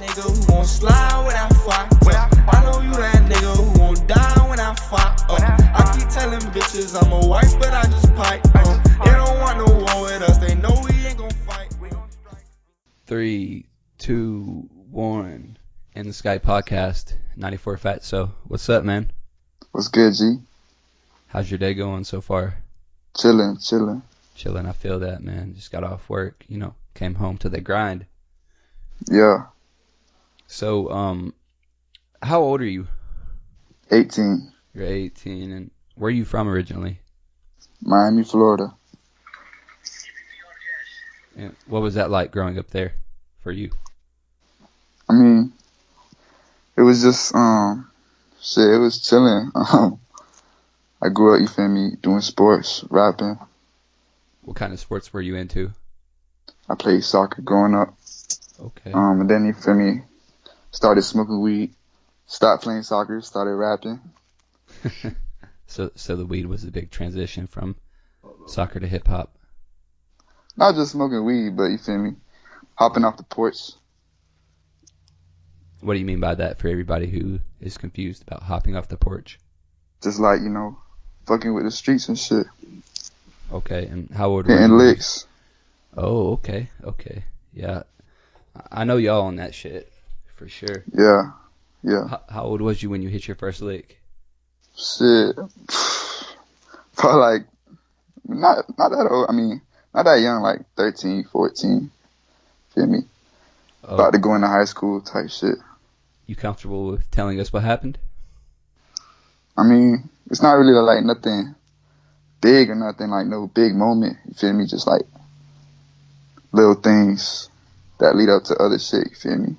nigga who gon' slide when I fight. I know you that nigga who gon' die when I fight. I keep telling bitches I'm a wife, but I just pipe. They don't want no war with us. They know we ain't gon' fight. 3, 2, 1. In the Sky Podcast, 94 Fatso. What's up, man? What's good, G? How's your day going so far? Chilling. Chilling, I feel that, man. Just got off work, came home to the grind. Yeah. So, how old are you? 18. You're 18, and where are you from originally? Miami, Florida. And what was that like growing up there for you? I mean, it was just, it was chilling. I grew up, you feel me, doing sports, rapping. What kind of sports were you into? I played soccer growing up. Okay. And then, you feel me, started smoking weed, stopped playing soccer, started rapping. So the weed was a big transition from soccer to hip hop. Not just smoking weed, but you feel me, hopping off the porch. What do you mean by that for everybody who is confused about hopping off the porch? Just like, fucking with the streets and shit. Okay, and how old were Hitting you? licks. Oh, okay. Yeah. I know y'all on that shit, for sure. Yeah. How old was you when you hit your first lick? Shit. Probably like, not that old. I mean, not that young, like 13, 14. Feel me? Oh. About to go into high school type shit. You comfortable with telling us what happened? I mean, it's not really like nothing big or nothing, like no big moment. You feel me? Just like little things that lead up to other shit. You feel me?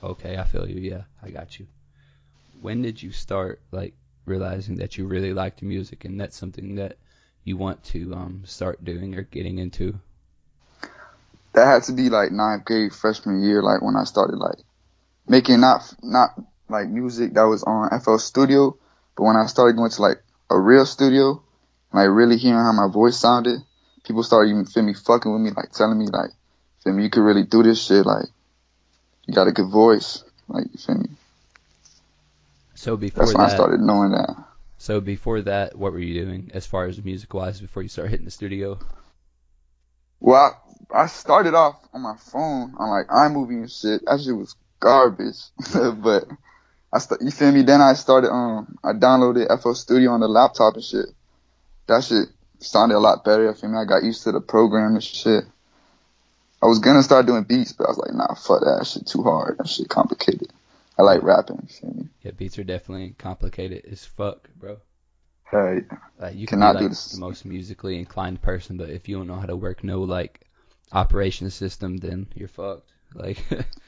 Okay, I feel you. Yeah, I got you. When did you start realizing that you really liked music and that's something that you want to start doing or getting into? That had to be like 9th grade, freshman year, like when I started like making not like music that was on FL Studio, but when I started going to like a real studio, like really hearing how my voice sounded, people started even feel me fucking with me, like telling me like, feel me, you could really do this shit, like you got a good voice, like you feel me. So before that's when I started knowing that. So before that, what were you doing as far as music wise before you started hitting the studio? Well, I started off on my phone on like iMovie and shit. That shit was garbage, but you feel me? Then I started I downloaded FL Studio on the laptop and shit. That shit sounded a lot better. You feel me? I got used to the program and shit. I was gonna start doing beats, but I was like, nah, fuck that shit, too hard. That shit complicated. I like rapping. You feel me? Yeah, beats are definitely complicated as fuck, bro. Hey, you can be like the most musically inclined person, but if you don't know how to work no operation system, then you're fucked.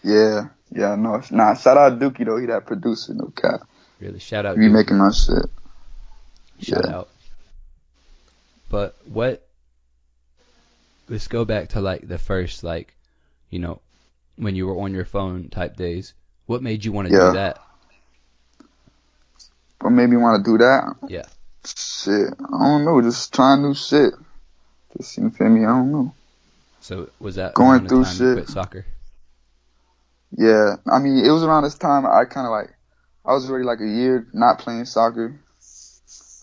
Yeah, no. Nah, shout out Dookie though, he that producer, no cap. Really, shout out He be Dookie. making my shit. Shout out. But let's go back to the first when you were on your phone type days. What made you want to do that? What made me want to do that? Yeah. Shit, I don't know. Just trying new shit. Just, you feel me? I don't know. So was that going around through the time shit? You quit soccer? Yeah, I mean, it was around this time I kind of I was already a year not playing soccer.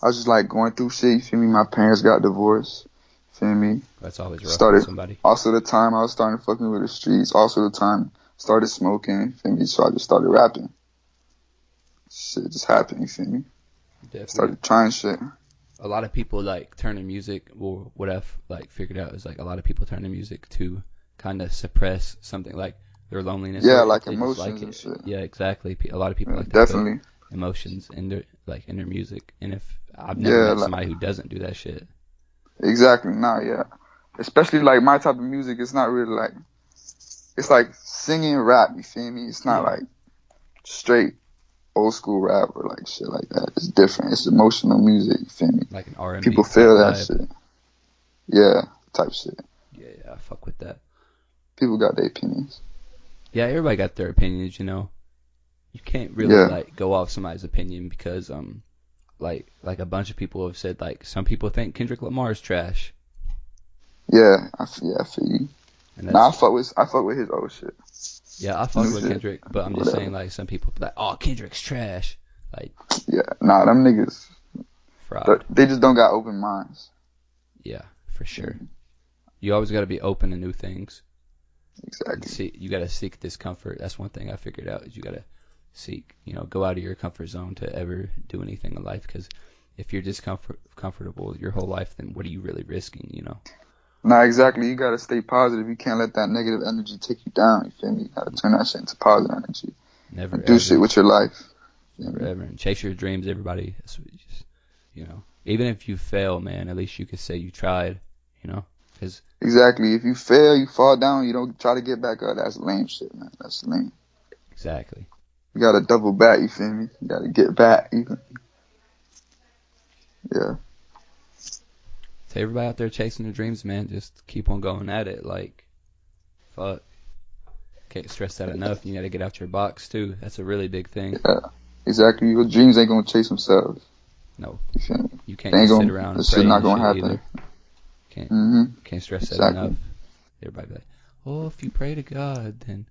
I was just going through shit. You feel me? My parents got divorced. You feel me? That's always rough for somebody. Also the time I was starting fucking with the streets. Also the time started smoking. You feel me? So I just started rapping. Shit just happened. You feel me? Definitely. Started trying shit. A lot of people turn to music. Well, what I've figured out is a lot of people turn to music to kind of suppress something like their loneliness. Yeah, emotions and shit. Yeah, exactly. A lot of people like to definitely put emotions in their music. And if I've never met somebody who doesn't do that shit. Exactly. Nah, yeah. Especially my type of music. It's not really it's singing rap. You feel me? It's not straight old school rap or shit like that. It's different. It's emotional music. You feel me? Like an R&B. People feel that vibe. shit. Yeah, type shit. Yeah, I fuck with that. People got their opinions. Yeah, everybody got their opinions. You can't really go off somebody's opinion because a bunch of people have said some people think Kendrick Lamar is trash. Yeah, I feel you. Nah, I fuck with his old shit. Yeah, I fuck New with shit. Kendrick, but I'm just Whatever. saying, like, some people be like, oh, Kendrick's trash. Like, Yeah, nah, them niggas, fraud. they just don't got open minds. Yeah, for sure. You always got to be open to new things. And Exactly. you got to seek discomfort. That's one thing I figured out is you got to seek, go out of your comfort zone to ever do anything in life. Because if you're just comfortable your whole life, then what are you really risking? Nah, exactly. You gotta stay positive. You can't let that negative energy take you down. You feel me? You gotta turn that shit into positive energy Never and do shit ever, with your life. never ever. And chase your dreams, everybody. That's what you just. Even if you fail, man, at least you could say you tried, because Exactly. If you fail, you fall down, you don't try to get back up. That's lame shit, man. That's lame. exactly. You gotta double back. You feel me? You gotta get back. Yeah. To everybody out there chasing their dreams, man, just keep on going at it. Like, fuck. Can't stress that enough. You got to get out your box, too. That's a really big thing. Yeah. Exactly. Your dreams ain't gonna chase themselves. No. You feel me? You can't They ain't just sit gonna. around That and shit pray not and gonna shit happen. either. Can't stress that Exactly. enough. Everybody be like, oh, if you pray to God, then,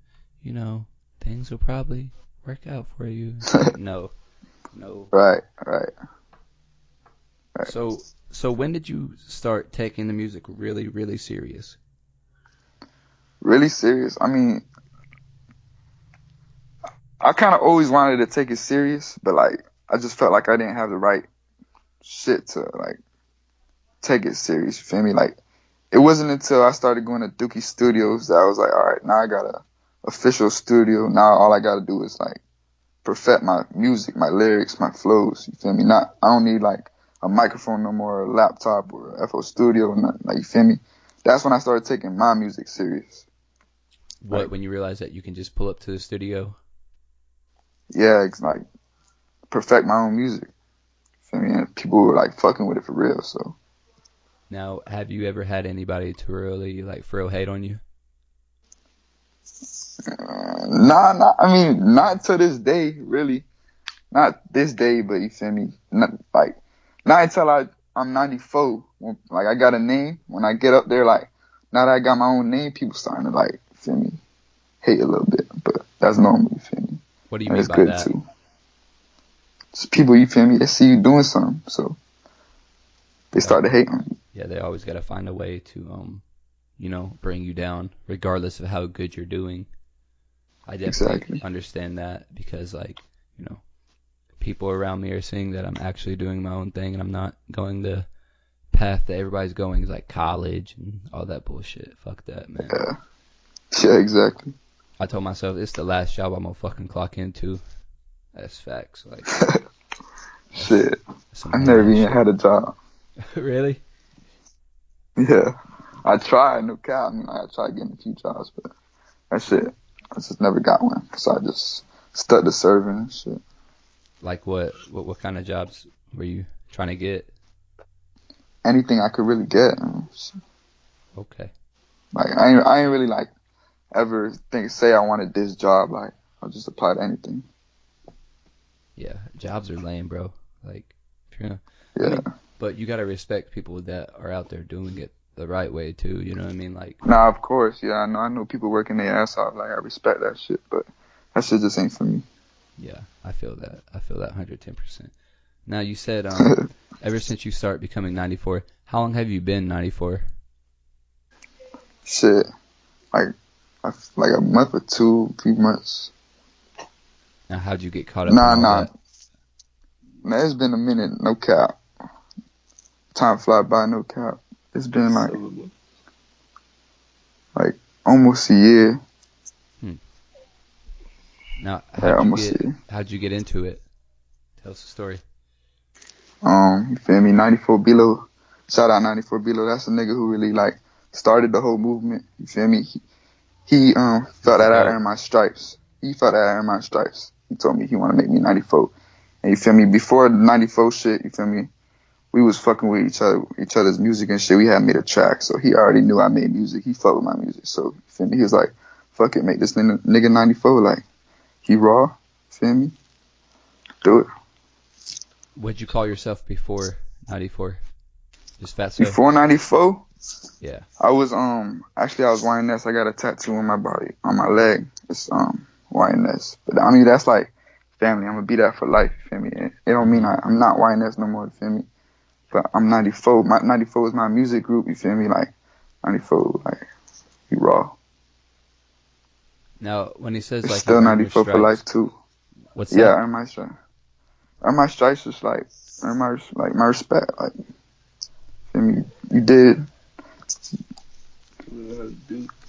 things will probably work out for you. Like, no. Right. So when did you start taking the music really, really serious? Really serious. I mean, I kind of always wanted to take it serious, but like, I just felt like I didn't have the right shit to like take it serious. You feel me? Like, it wasn't until I started going to Dookie Studios that I was like, all right, now I got a official studio. Now all I got to do is like perfect my music, my lyrics, my flows. You feel me? I don't need like a microphone no more, or a laptop or a FO Studio or nothing. Like, you feel me? That's when I started taking my music serious. Like, When you realized that you can just pull up to the studio? yeah, it's like perfect my own music. Feel me? And people were like fucking with it for real. So Now, have you ever had anybody to really, like, for real hate on you? I mean, not to this day, really. Not this day, but you feel me? Not until I'm 94. Like, I got a name. When I get up there, like, now that I got my own name, people starting to, like, feel me, hate a little bit. But that's normal, you feel me? What do you And mean it's by good, that? too. It's people, you feel me, they see you doing something, so they start to hate on you. Yeah, they always got to find a way to, bring you down, regardless of how good you're doing. I definitely Exactly. understand that because, like, people around me are seeing that I'm actually doing my own thing and I'm not going the path that everybody's going, like college and all that bullshit. Fuck that, man. Yeah, exactly. I told myself it's the last job I'm gonna fucking clock into. That's facts. Like, Shit. some I never lame even shit. had a job. Really? Yeah. I tried, no cap. I mean, I tried getting a few jobs, but that shit, I just never got one. So I just stuck to serving and shit. Like what kind of jobs were you trying to get? Anything I could really get. Okay. Like, I ain't really like ever say I wanted this job. Like, I'll just apply to anything. Yeah, jobs are lame, bro. Like, if you're Yeah. I mean, but you gotta respect people that are out there doing it the right way too. You know what I mean? Like, Nah, of course. Yeah, I know people working their ass off. Like, I respect that shit, but that shit just ain't for me. yeah, I feel that 110%. Now you said ever since you start becoming 94, how long have you been 94? Shit. Like a month or 2, 3 months. Now how'd you get caught up in all that? Man, it's been a minute, no cap. Time fly by, no cap. It's been like almost a year. Now Yeah, how'd you get into it? Tell us the story. You feel me? 94 Below. Shout out 94 Below. That's a nigga who really like started the whole movement. You feel me? He felt that I earned my stripes. He told me he wanna make me 94. And you feel me? Before the 94 shit, you feel me? We was fucking with each other's music and shit. We had made a track, so he already knew I made music. He fucked with my music, so you feel me? He was like, "Fuck it, make this nigga 94." Like, he raw, feel me? Do it. What'd you call yourself before 94? Just Fatso? Before 94, Yeah. I was actually I was YNS. I got a tattoo on my body, on my leg. It's YNS. But I mean that's like family. I'm gonna be that for life, you feel me? It don't mean I'm not YNS no more, you feel me? But I'm 94. My 94 is my music group, you feel me? Like 94, like we raw. Now, when he says It's like you still earn your 94 for life stripes, too. what's Yeah, that? earn my stripes. Earn my stripes is like earn my respect. Like, feel me? You did.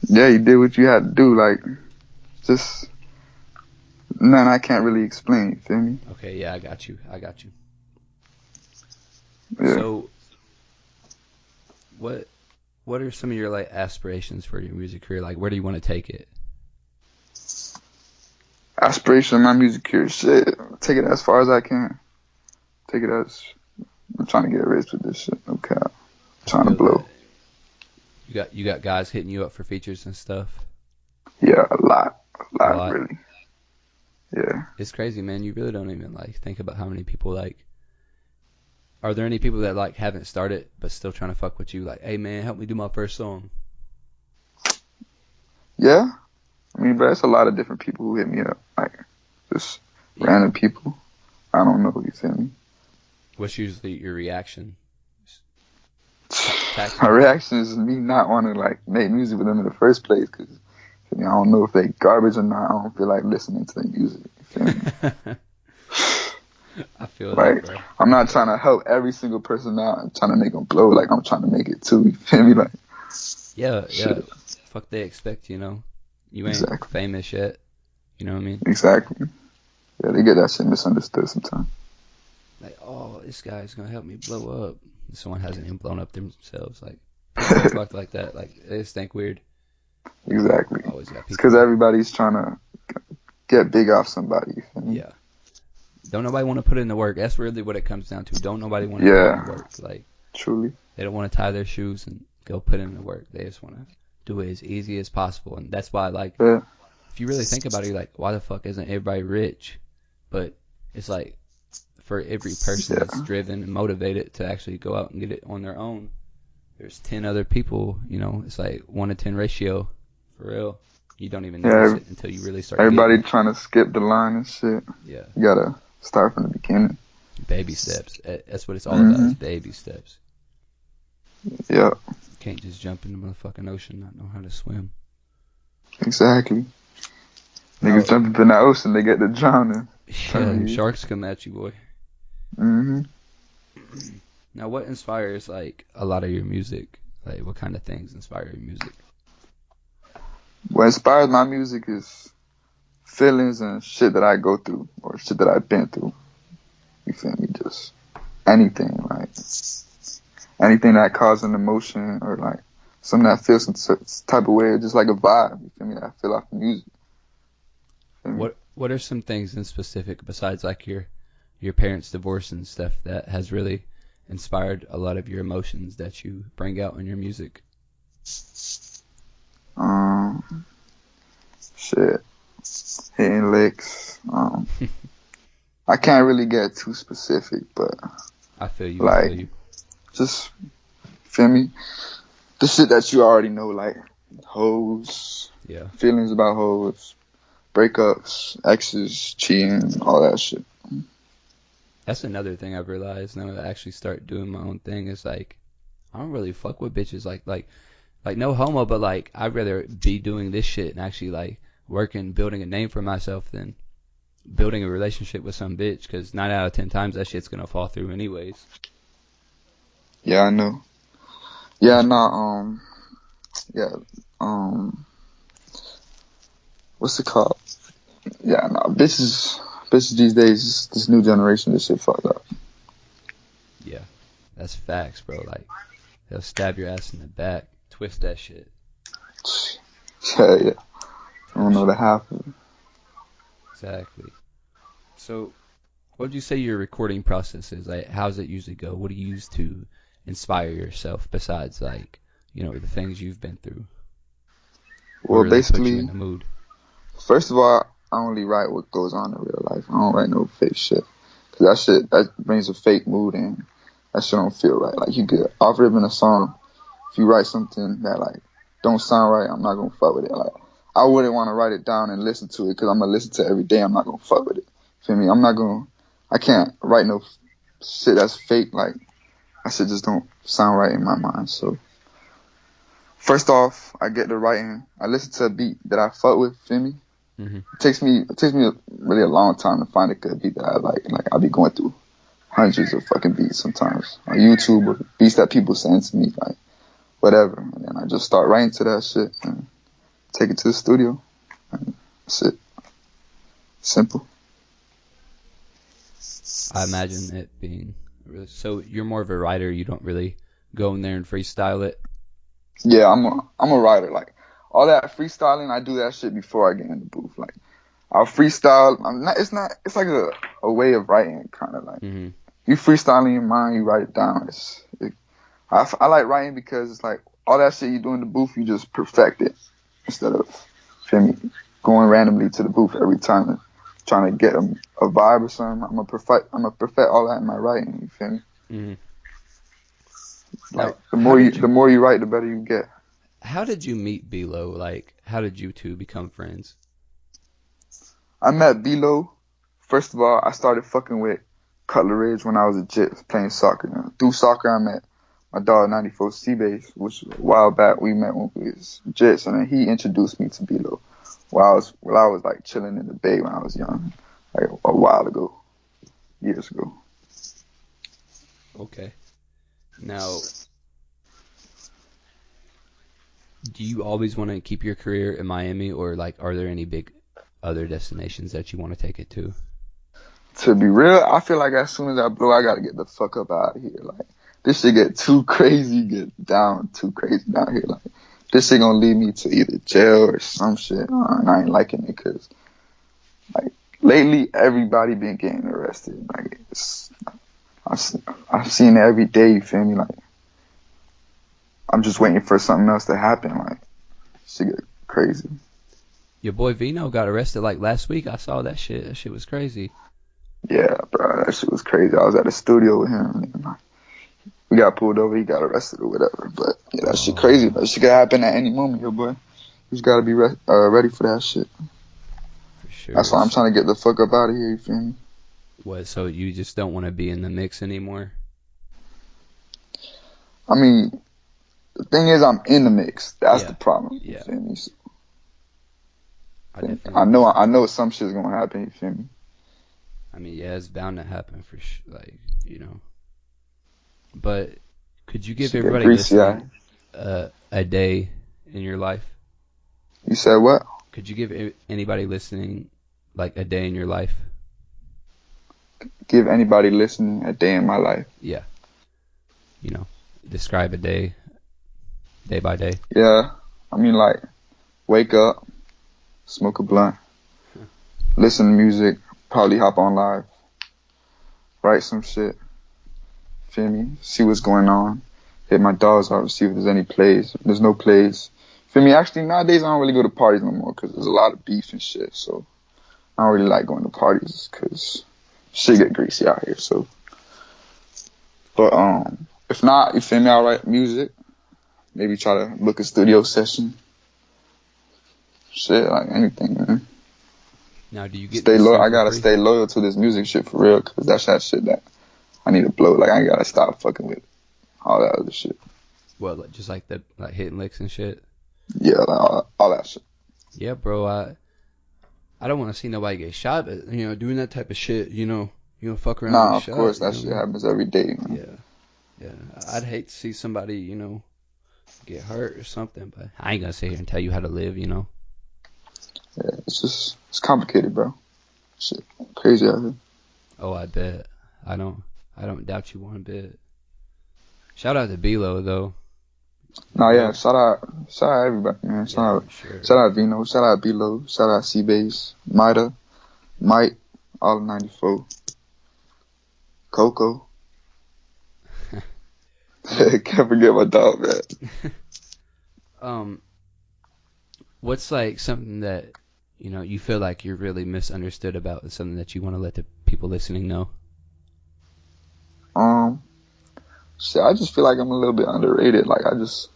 Yeah, you did what you had to do. Like, just nothing I can't really explain. You feel me? Okay, yeah, I got you. Yeah. So, what are some of your like aspirations for your music career? Like, where do you want to take it? Aspiration of my music career, shit. Take it as far as I can. Take it as I'm trying to get rich with this shit. No cap. Trying to Feel blow. that you got guys hitting you up for features and stuff. Yeah, a lot, A lot. really. Yeah. It's crazy, man. You really don't even like think about how many people like. Are there any people that like haven't started but still trying to fuck with you? Like, hey man, help me do my first song. Yeah. I mean, but it's a lot of different people who hit me up. Like, just random people. I don't know. You feel me? What's usually your reaction? My reaction is me not wanting to like make music with them in the first place because I don't know if they garbage or not. I don't feel like listening to their music. You feel me? I feel like, that, bro. I'm not trying to help every single person out. I'm trying to make them blow. Like, I'm trying to make it too. You feel me? Like, yeah. shit. Fuck they expect, you know? You ain't Exactly. famous yet. You know what I mean? Exactly. Yeah, they get that shit misunderstood sometimes. Like, oh, this guy's gonna help me blow up. Someone hasn't even blown up themselves. Like, people are fucked like that. Like, they just think weird. Exactly. Always got people. It's because everybody's trying to get big off somebody. You feel me? Yeah. Don't nobody want to put in the work. That's really what it comes down to. Don't nobody want to put in the work. Like, truly. They don't want to tie their shoes and go put in the work. They just want to do it as easy as possible. And that's why, like, if you really think about it, you're like, why the fuck isn't everybody rich? But it's like, for every person that's driven and motivated to actually go out and get it on their own, there's 10 other people, you know, it's like 1 to 10 ratio, for real. You don't even notice it until you really start Everybody trying to skip the line and shit. Yeah. You gotta start from the beginning. Baby steps. That's what it's all about, is baby steps. Yeah. You can't just jump in the motherfucking ocean and not know how to swim. Exactly. Niggas jump up in the ocean, they get to drowning. Yeah, sharks come at you, boy. Mm-hmm. Now, what inspires, like, a lot of your music? Like, what kind of things inspire your music? What inspires my music is feelings and shit that I go through or shit that I've been through. You feel me? Just anything, like anything that causes an emotion or like something that feels some type of way, or just like a vibe. You feel me? I feel off the music. What are some things in specific besides like your parents' divorce and stuff that has really inspired a lot of your emotions that you bring out in your music? Shit, hitting licks. I can't really get too specific, but I feel you. Like, I feel you. Just feel me. The shit that you already know, like hoes, feelings about hoes, breakups, exes, cheating, all that shit. That's another thing I've realized now that I actually start doing my own thing is like, I don't really fuck with bitches like no homo, but like I'd rather be doing this shit and actually like working, building a name for myself than building a relationship with some bitch, because 9 out of 10 times that shit's gonna fall through anyways. Yeah, I know. Yeah, what's it called? Yeah, bitches these days, this new generation, this shit fucked up. Yeah, that's facts, bro. Like, they'll stab your ass in the back, twist that shit. Yeah. I don't know the half of it. Exactly. So, what would you say your recording process is? Like, how does it usually go? What do you use to inspire yourself besides, like, you know, the things you've been through? Well, really basically, put you in the mood? First of all, I only write what goes on in real life. I don't write no fake shit. Cause that brings a fake mood in. That shit don't feel right. Like, you could off ripping a song, if you write something that like don't sound right, I'm not gonna fuck with it. Like I wouldn't want to write it down and listen to it because I'm gonna listen to it every day. I'm not gonna fuck with it. Feel me? I can't write no shit that's fake. Like that shit just don't sound right in my mind. So first off, I get the writing. I listen to a beat that I fuck with. Feel me? Mm-hmm. It takes me really a long time to find a good beat that I like. Like I'll be going through hundreds of fucking beats sometimes on YouTube or beats that people send to me, like whatever. And then I just start writing to that shit and take it to the studio. And that's it. Simple. I imagine it being really. So you're more of a writer. You don't really go in there and freestyle it. Yeah, I'm a writer. Like all that freestyling, I do that shit before I get in the booth. Like I'll freestyle. It's like a way of writing, kind of like. Mm-hmm. You freestyle in your mind, you write it down. I like writing because it's like all that shit you do in the booth, you just perfect it instead of, feel me, going randomly to the booth every time and trying to get a vibe or something. I'm gonna perfect all that in my writing. You feel me? Mm-hmm. Like Now, the more you write, the better you get. How did you meet B-Lo? Like, how did you two become friends? I met B-Lo. First of all, I started fucking with Cutler Ridge when I was a jit playing soccer. You know. Through soccer, I met my dog 94 Seabase, which was a while back. We met when we was jits, and then he introduced me to B-Lo while I was like chilling in the Bay when I was young, like a while ago, years ago. Okay. Now, do you always want to keep your career in Miami, or like, are there any big other destinations that you want to take it to? To be real, I feel like as soon as I blow, I gotta get the fuck up out of here. Like, this shit get too crazy, down here. Like, this shit gonna lead me to either jail or some shit. And I ain't liking it because, like, lately everybody been getting arrested. Like, I've seen it every day, you feel me? Like, I'm just waiting for something else to happen. Like, shit get crazy. Your boy Vino got arrested like last week. I saw that shit. That shit was crazy. Yeah, bro, that shit was crazy. I was at the studio with him. And we got pulled over. He got arrested or whatever. But yeah, that shit crazy. That shit could happen at any moment, yo, boy. You just gotta be ready for that shit. For sure. That's why I'm trying to get the fuck up out of here. You feel me? What? So you just don't want to be in the mix anymore? I mean, the thing is, I'm in the mix. That's the problem. Yeah. You feel me? So, I I know some shit's gonna happen. You feel me? I mean, yeah, it's bound to happen for sure. Like, you know. But could you give everybody listening a day in your life? You said what? Could you give anybody listening like a day in your life? Give anybody listening a day in my life? Yeah. You know, describe a day by day. Yeah. I mean, like, wake up, smoke a blunt, listen to music, probably hop on live, write some shit, feel me, see what's going on, hit my dogs out, see if there's any plays. If there's no plays, feel me, actually nowadays I don't really go to parties no more because there's a lot of beef and shit, so I don't really like going to parties because shit get greasy out here, so. But if not, you feel me, I'll write music, maybe try to book a studio session, shit, like anything, man. Now, do you get stay loyal? I gotta stay loyal to this music shit for real, cause that's that shit that I need to blow. Like I gotta stop fucking with all that other shit. Well, just like the hitting licks and shit. Yeah, like all that shit. Yeah, bro. I don't want to see nobody get shot, but you know, doing that type of shit, you know fuck around. Nah, and of shot, course that shit happens every day, man. Yeah. I'd hate to see somebody, you know, get hurt or something, but I ain't gonna sit here and tell you how to live, you know. Yeah, it's complicated, bro. Shit, crazy out here. Oh, I bet. I don't doubt you one bit. Shout out to B-Lo though. Nah, yeah, shout out everybody, man. Shout out Vino, shout out B-Lo, shout out Seabase, Mike, all 94, Coco. Can't forget my dog, man. What's like something that you know you feel like you're really misunderstood about, something that you want to let the people listening know? Shit, I just feel like I'm a little bit underrated. Like I just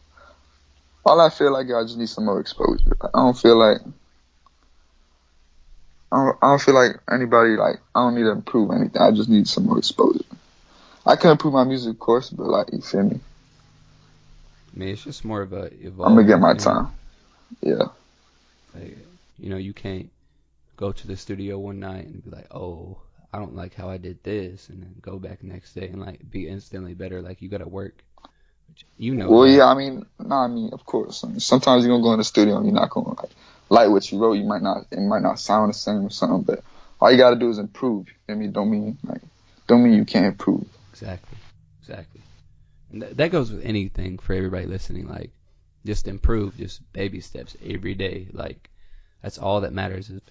All I feel like I just need some more exposure. I don't feel like anybody, like, I don't need to improve anything. I just need some more exposure. I can improve my music, of course, but, like, you feel me? I mean, it's just more of a I'm gonna evolving get my thing. time. Yeah. Like, you know, you can't go to the studio one night and be like, oh, I don't like how I did this, and then go back next day and like be instantly better. Like, you gotta work. You know Well, that. yeah, of course. I mean, sometimes you're gonna go in the studio and you're not gonna like what you wrote. It might not sound the same or something, but all you gotta do is improve. You feel me? Don't mean you can't improve. Exactly. Exactly. And that goes with anything for everybody listening. Like, just improve, just baby steps every day. Like, that's all that matters. Is,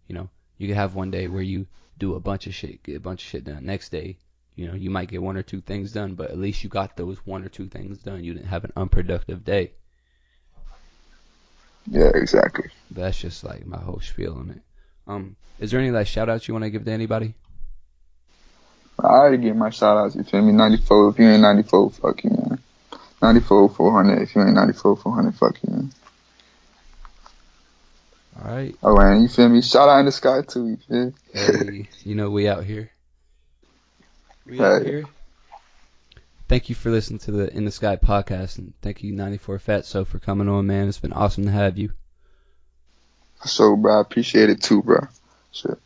you know, you can have one day where you do a bunch of shit, get a bunch of shit done. Next day, you know, you might get one or two things done, but at least you got those one or two things done. You didn't have an unproductive day. Yeah, exactly. But that's just like my whole spiel on it. Is there any like shout outs you want to give to anybody? I already get my shout outs. You feel me? 94. If you ain't 94, fuck you, man. 94 400. If you ain't 94 400, fuck you, man. All right. Oh, man, you feel me? Shout out in the sky too. You feel? Hey, you know we out here. We out Hey. here. Thank you for listening to the In the Sky podcast, and thank you 94 Fatso for coming on, man. It's been awesome to have you. So, bro, I appreciate it too, bro. Shit.